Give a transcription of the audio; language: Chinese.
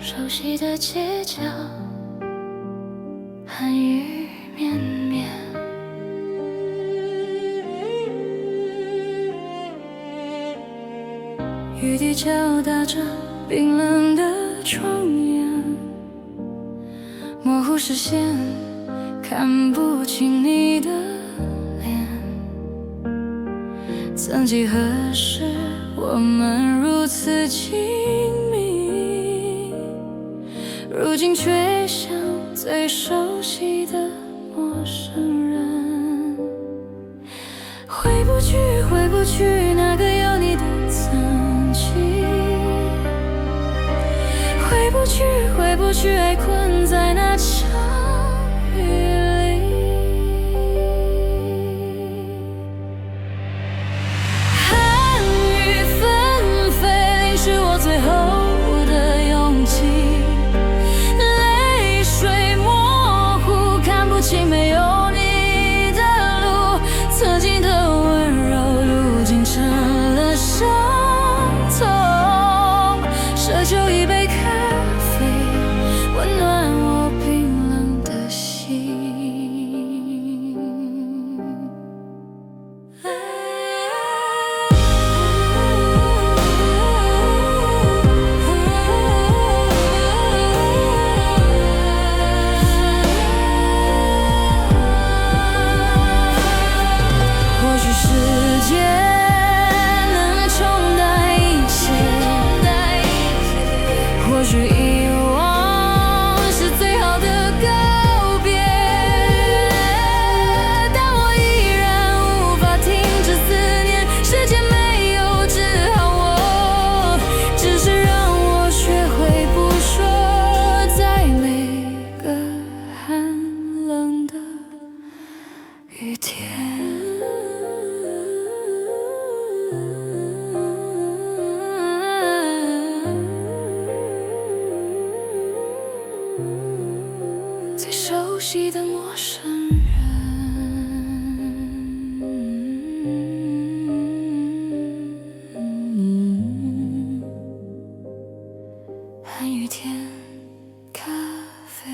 熟悉的街角，寒雨绵绵。雨滴敲打着冰冷的窗沿，模糊视线，看不清你的脸。曾几何时，我们如此亲密，如今却像最熟悉的陌生人。回不去，回不去那个有你的曾经，回不去，回不去爱困在那场雨里。寒雨纷飞，淋湿我最后的勇气，泪水模糊，看不清没有你的路。曾经的温柔，如今成了伤痛。奢求一杯咖啡，温暖我冰冷的心。或许时间能冲淡一切，或许遗忘是最好的告别，但我依然无法停止思念。时间没有治好我，只是让我学会不说，在每个寒冷的雨天。最熟悉的陌生人，寒雨天，咖啡。